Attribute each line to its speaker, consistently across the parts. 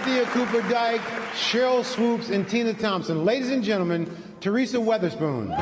Speaker 1: Cynthia Cooper-Dyke, Cheryl Swoops, and Tina Thompson. Ladies and gentlemen, Teresa Weatherspoon.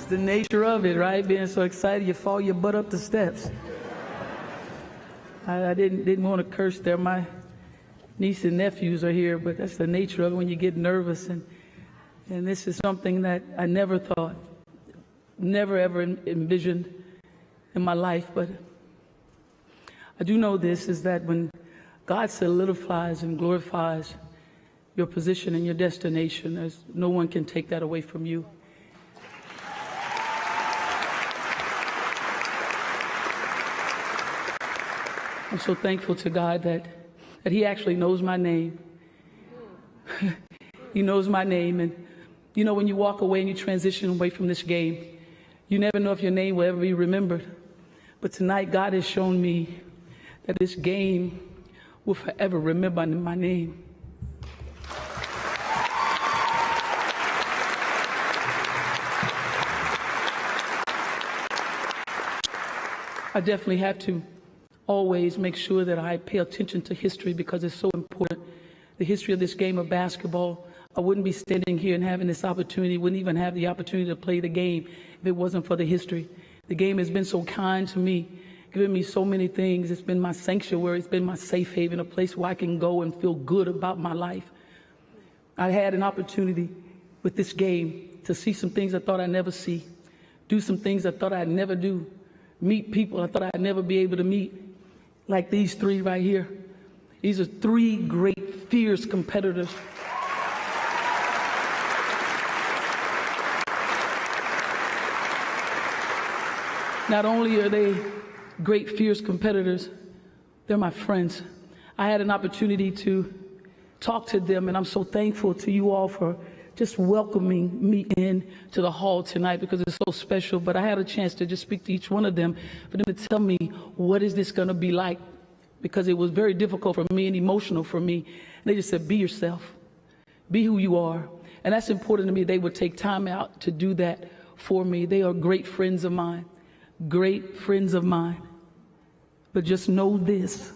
Speaker 2: The nature of it, right? Being so excited, you fall your butt up the steps. I didn't want to curse there. My niece and nephews are here, but that's the nature of it when you get nervous. And this is something that I never thought, never ever envisioned in my life. But I do know this is that when God solidifies and glorifies your position and your destination, no one can take that away from you. I'm so thankful to God that He actually knows my name. He knows my name. And, you know, when you walk away and you transition away from this game, you never know if your name will ever be remembered. But tonight, God has shown me that this game will forever remember my name. I definitely have to always make sure that I pay attention to history because it's so important. The history of this game of basketball. I wouldn't be standing here and having this opportunity, wouldn't even have the opportunity to play the game if it wasn't for the history. The game has been so kind to me, given me so many things. It's been my sanctuary, it's been my safe haven, a place where I can go and feel good about my life. I had an opportunity with this game to see some things I thought I'd never see, do some things I thought I'd never do, meet people I thought I'd never be able to meet. Like these three right here. These are three great, fierce competitors. Not only are they great, fierce competitors, they're my friends. I had an opportunity to talk to them, and I'm so thankful to you all for just welcoming me in to the hall tonight because it's so special. But I had a chance to just speak to each one of them for them to tell me, what is this going to be like? Because it was very difficult for me and emotional for me. And they just said, be yourself. Be who you are. And that's important to me. They would take time out to do that for me. They are great friends of mine. Great friends of mine. But just know this.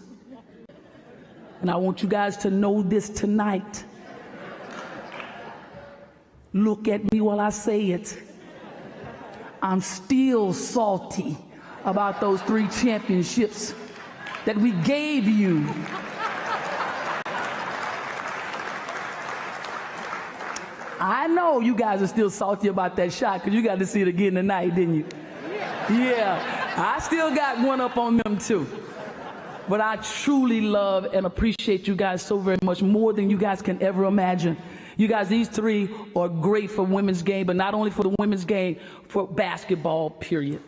Speaker 2: And I want you guys to know this tonight. Look at me while I say it. I'm still salty about those 3 championships that we gave you. I know you guys are still salty about that shot because you got to see it again tonight, didn't you? Yeah, I still got one up on them too. But I truly love and appreciate you guys so very much, more than you guys can ever imagine. You guys, these 3 are great for women's game, but not only for the women's game, for basketball, period.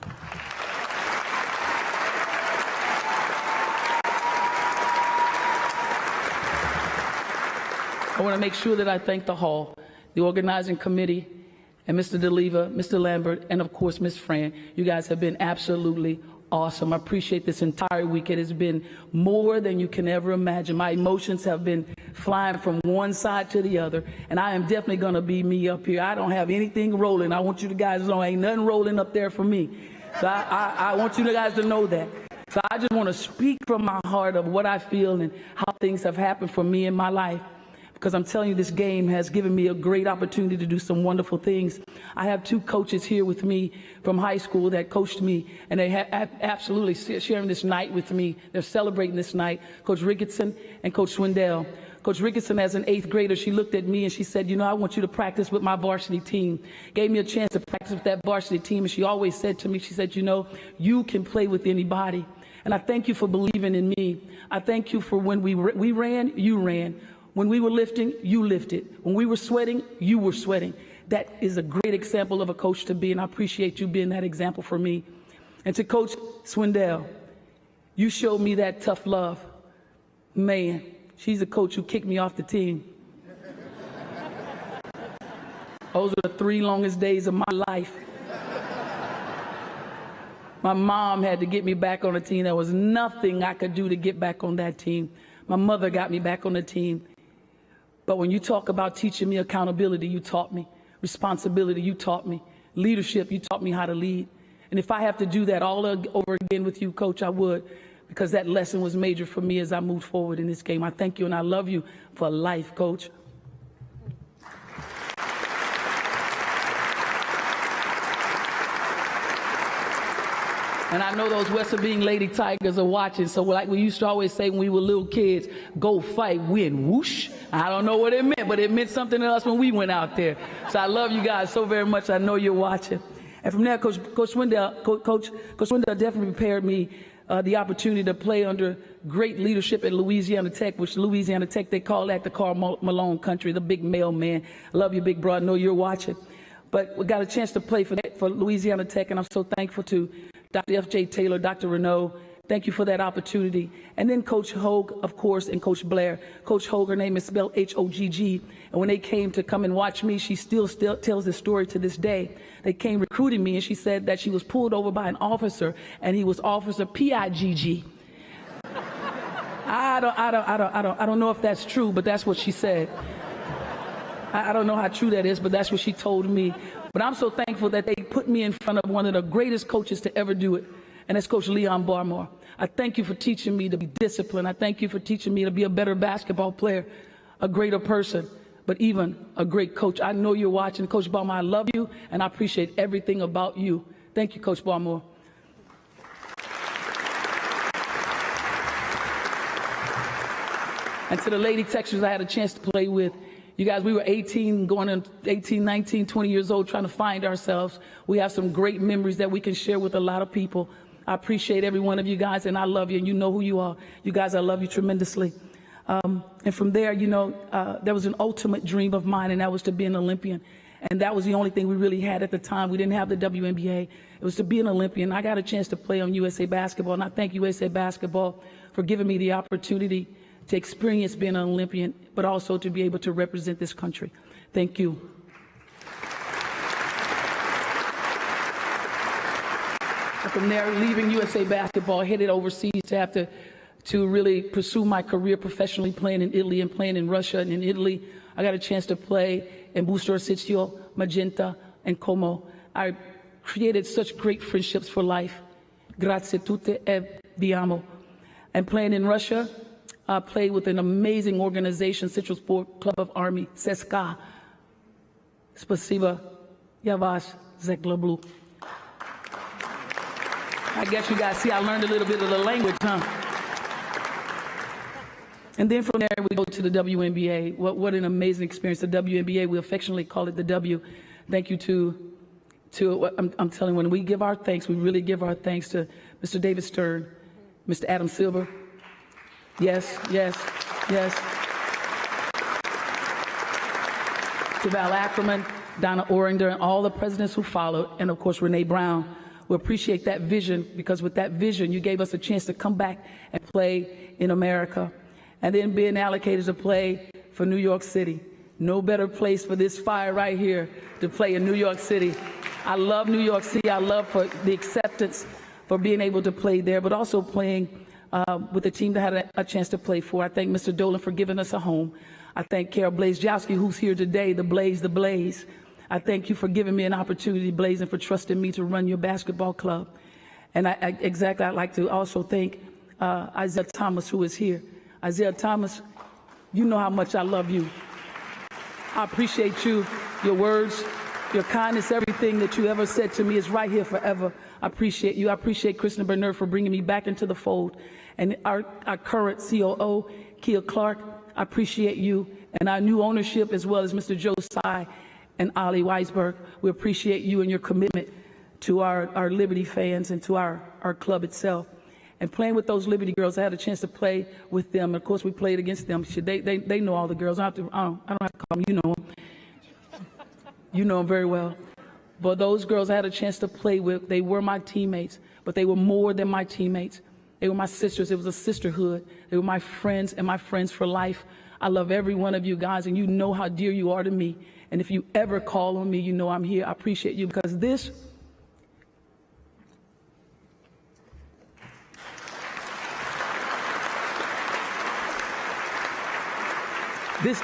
Speaker 2: I want to make sure that I thank the hall, the organizing committee, and Mr. DeLeva, Mr. Lambert, and of course, Ms. Fran. You guys have been absolutely awesome. I appreciate this entire week. It has been more than you can ever imagine. My emotions have been flying from one side to the other, and I am definitely going to be me up here. I don't have anything rolling. I want you guys to know ain't nothing rolling up there for me. So I want you guys to know that. So I just want to speak from my heart of what I feel and how things have happened for me in my life. Because I'm telling you, this game has given me a great opportunity to do some wonderful things. I have 2 coaches here with me from high school that coached me, and they have absolutely sharing this night with me. They're celebrating this night, Coach Ricketson and Coach Swindell. Coach Ricketson, as an 8th grader, she looked at me and she said, you know, I want you to practice with my varsity team. Gave me a chance to practice with that varsity team, and she always said to me, she said, you know, you can play with anybody. And I thank you for believing in me. I thank you for when we ran, you ran. When we were lifting, you lifted. When we were sweating, you were sweating. That is a great example of a coach to be, and I appreciate you being that example for me. And to Coach Swindell, You showed me that tough love. Man, she's the coach who kicked me off the team. Those are the 3 longest days of my life. My mom had to get me back on the team. There was nothing I could do to get back on that team. My mother got me back on the team. But when you talk about teaching me accountability, you taught me. Responsibility, you taught me. Leadership, you taught me how to lead. And if I have to do that all over again with you, Coach, I would, because that lesson was major for me as I moved forward in this game. I thank you and I love you for life, Coach. And I know those West Sabine Lady Tigers are watching, so like we used to always say when we were little kids, go fight, win, whoosh. I don't know what it meant, but it meant something to us when we went out there. So I love you guys so very much. I know you're watching. And from there, Coach Swindell definitely prepared me the opportunity to play under great leadership at Louisiana Tech, which Louisiana Tech, they call that the Karl Malone country, the big mailman. I love you, big bro. I know you're watching. But we got a chance to play for Louisiana Tech, and I'm so thankful to Dr. F.J. Taylor, Dr. Renaud. Thank you for that opportunity. And then Coach Hogue, of course, and Coach Blair. Coach Hogue, her name is spelled H-O-G-G. And when they came to come and watch me, she still tells this story to this day. They came recruiting me, and she said that she was pulled over by an officer, and he was Officer P-I-G-G. I don't know if that's true, but that's what she said. I don't know how true that is, but that's what she told me. But I'm so thankful that they put me in front of one of the greatest coaches to ever do it, and that's Coach Leon Barmore. I thank you for teaching me to be disciplined. I thank you for teaching me to be a better basketball player, a greater person, but even a great coach. I know you're watching. Coach Barmore, I love you, and I appreciate everything about you. Thank you, Coach Barmore. And to the Lady Texans I had a chance to play with, you guys, we were 18, going on 18, 19, 20 years old, trying to find ourselves. We have some great memories that we can share with a lot of people. I appreciate every one of you guys, and I love you, and you know who you are. You guys, I love you tremendously. And from there, there was an ultimate dream of mine, and that was to be an Olympian. And that was the only thing we really had at the time. We didn't have the WNBA. It was to be an Olympian. I got a chance to play on USA Basketball, and I thank USA Basketball for giving me the opportunity to experience being an Olympian, but also to be able to represent this country. Thank you. From there, leaving USA Basketball, headed overseas to have to really pursue my career professionally, playing in Italy and playing in Russia. And in Italy, I got a chance to play in Busto Arsizio, Magenta, and Como. I created such great friendships for life. Grazie tutte e vi amo. And playing in Russia, I played with an amazing organization, Central Sport Club of Army, CSKA. Spasiba, ya vas, Zeklablu. I guess you guys see I learned a little bit of the language, huh? And then from there, we go to the WNBA. What an amazing experience. The WNBA, we affectionately call it the W. Thank you to I'm telling you, when we give our thanks, we really give our thanks to Mr. David Stern, Mr. Adam Silver. Yes, yes, yes. To Val Ackerman, Donna Oringer, and all the presidents who followed, and of course, Renee Brown. We appreciate that vision, because with that vision, you gave us a chance to come back and play in America. And then being allocated to play for New York City. No better place for this fire right here to play in New York City. I love New York City. I love for the acceptance for being able to play there, but also playing with the team that had a chance to play for. I thank Mr. Dolan for giving us a home. I thank Carol Blazejowski, who's here today, the Blaze. I thank you for giving me an opportunity, Blaze, and for trusting me to run your basketball club. And I'd like to also thank Isaiah Thomas, who is here. Isaiah Thomas, you know how much I love you. I appreciate you, your words, your kindness, everything that you ever said to me is right here forever. I appreciate you. I appreciate Kristen Bernard for bringing me back into the fold. And our current COO, Kia Clark, I appreciate you. And our new ownership, as well as Mr. Joe Tsai and Ali Weisberg, we appreciate you and your commitment to our Liberty fans and to our club itself. And playing with those Liberty girls, I had a chance to play with them. Of course, we played against them. They know all the girls. I don't have to call them. You know them. You know them very well. But those girls I had a chance to play with, they were my teammates, but they were more than my teammates. They were my sisters. It was a sisterhood. They were my friends and my friends for life. I love every one of you guys, and you know how dear you are to me. And if you ever call on me, you know I'm here. I appreciate you, because this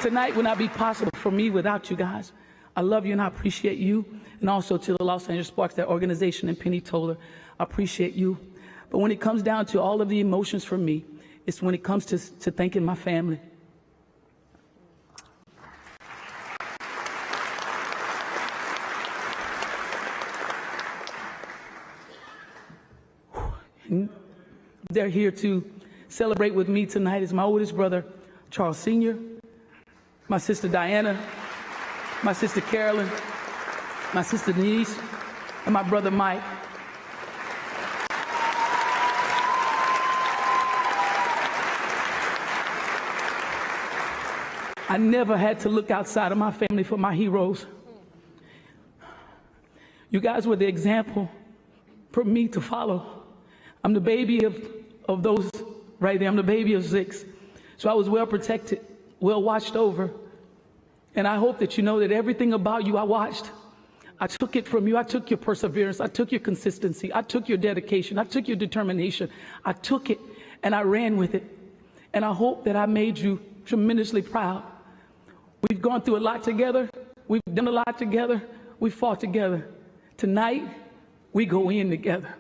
Speaker 2: tonight would not be possible for me without you guys. I love you and I appreciate you. And also to the Los Angeles Sparks, that organization, and Penny Toller, I appreciate you. But when it comes down to all of the emotions for me, it's when it comes to thanking my family. And they're here to celebrate with me tonight. Is my oldest brother, Charles Sr., my sister Diana, my sister Carolyn, my sister Denise, and my brother Mike. I never had to look outside of my family for my heroes. You guys were the example for me to follow. I'm the baby of those right there. I'm the baby of 6. So I was well protected, well watched over. And I hope that you know that everything about you I watched. I took it from you. I took your perseverance. I took your consistency. I took your dedication. I took your determination. I took it and I ran with it. And I hope that I made you tremendously proud. We've gone through a lot together. We've done a lot together. We fought together. Tonight, we go in together.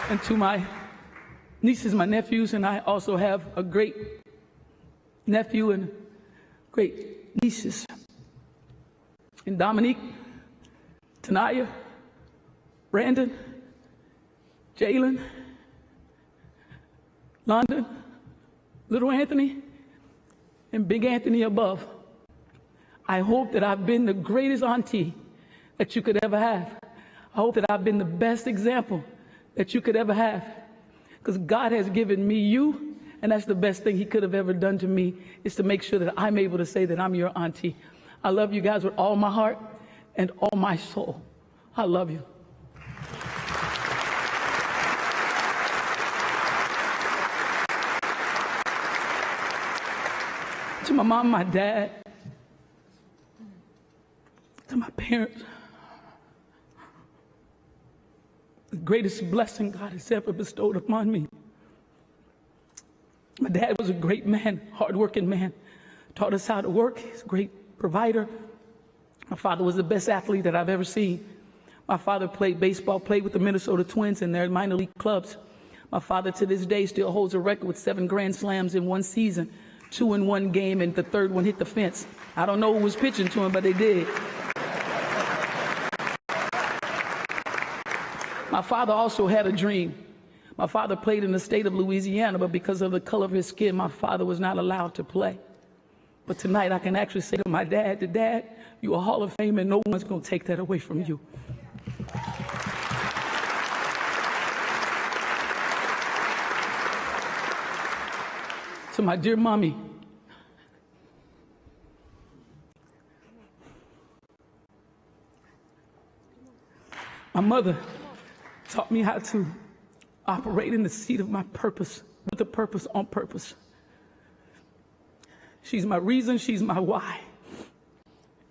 Speaker 2: And to my nieces, my nephews, and I also have a great nephew and great nieces. And Dominique, Tanaya, Brandon, Jalen, London, little Anthony, and big Anthony above. I hope that I've been the greatest auntie that you could ever have. I hope that I've been the best example that you could ever have, because God has given me you, and that's the best thing he could have ever done to me, is to make sure that I'm able to say that I'm your auntie. I love you guys with all my heart and all my soul. I love you. To my mom, my dad, to my parents, the greatest blessing God has ever bestowed upon me. My dad was a great man, hardworking man, taught us how to work. He's a great provider. My father was the best athlete that I've ever seen. My father played baseball, played with the Minnesota Twins in their minor league clubs. My father to this day still holds a record with 7 grand slams in one season, 2 in one game, and the third one hit the fence. I don't know who was pitching to him, but they did. My father also had a dream. My father played in the state of Louisiana, but because of the color of his skin, my father was not allowed to play. But tonight I can actually say to my dad, Dad, you're a Hall of Fame and no one's going to take that away from you. To my dear mommy, my mother taught me how to operate in the seat of my purpose, with a purpose on purpose. She's my reason, she's my why.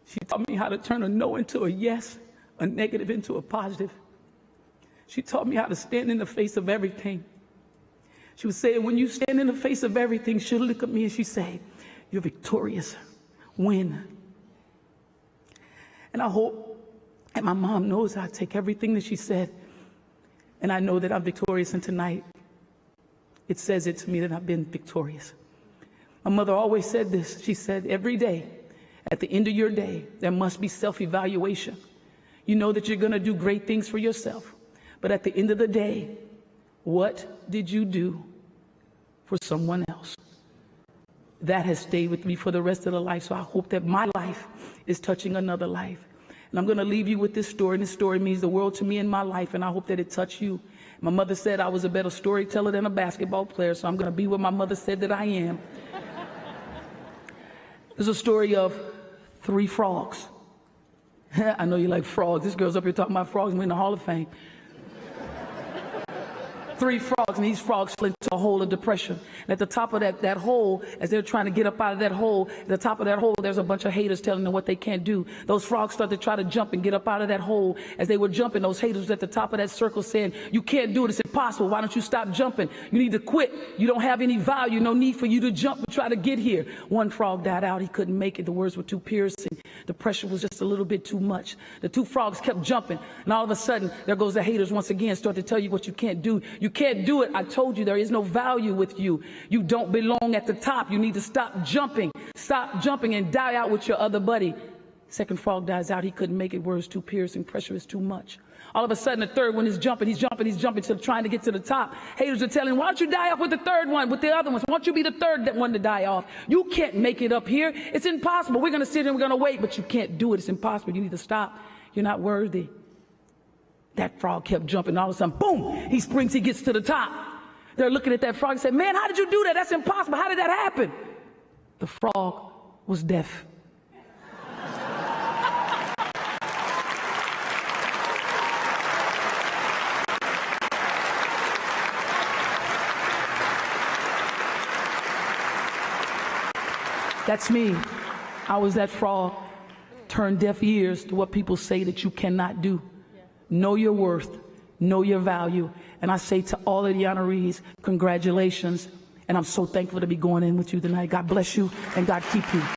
Speaker 2: She taught me how to turn a no into a yes, a negative into a positive. She taught me how to stand in the face of everything. She would say, when you stand in the face of everything, she'll look at me and she'd say, you're victorious, win. And I hope that my mom knows I take everything that she said, and I know that I'm victorious, and tonight it says it to me that I've been victorious. My mother always said this. She said, every day, at the end of your day, there must be self-evaluation. You know that you're going to do great things for yourself, but at the end of the day, what did you do for someone else? That has stayed with me for the rest of the life, so I hope that my life is touching another life. And I'm going to leave you with this story, and this story means the world to me in my life, and I hope that it touched you. My mother said I was a better storyteller than a basketball player, so I'm going to be what my mother said that I am. There's a story of 3 frogs. I know you like frogs. This girl's up here talking about frogs and we're in the Hall of Fame. 3 frogs, and these frogs fell into a hole of depression. And at the top of that hole, as they're trying to get up out of that hole, at the top of that hole, there's a bunch of haters telling them what they can't do. Those frogs start to try to jump and get up out of that hole. As they were jumping, those haters at the top of that circle saying, you can't do it, it's impossible, why don't you stop jumping? You need to quit, you don't have any value, no need for you to jump and try to get here. One frog died out, he couldn't make it, the words were too piercing, the pressure was just a little bit too much. The 2 frogs kept jumping, and all of a sudden, there goes the haters once again, start to tell you what you can't do. You can't do it. I told you there is no value with you. You don't belong at the top. You need to stop jumping. Stop jumping and die out with your other buddy. Second frog dies out. He couldn't make it. Words too piercing. Pressure is too much. All of a sudden, the third one is jumping. He's jumping. He's jumping, trying to get to the top. Haters are telling him, why don't you die off with the third one, with the other ones? Why don't you be the third one to die off? You can't make it up here. It's impossible. We're going to sit here and we're going to wait, but you can't do it. It's impossible. You need to stop. You're not worthy. That frog kept jumping. All of a sudden, boom, he springs, he gets to the top. They're looking at that frog and say, man, how did you do that? That's impossible. How did that happen? The frog was deaf. That's me. I was that frog. Turned deaf ears to what people say that you cannot do. Know your worth, know your value. And I say to all of the honorees, congratulations. And I'm so thankful to be going in with you tonight. God bless you and God keep you.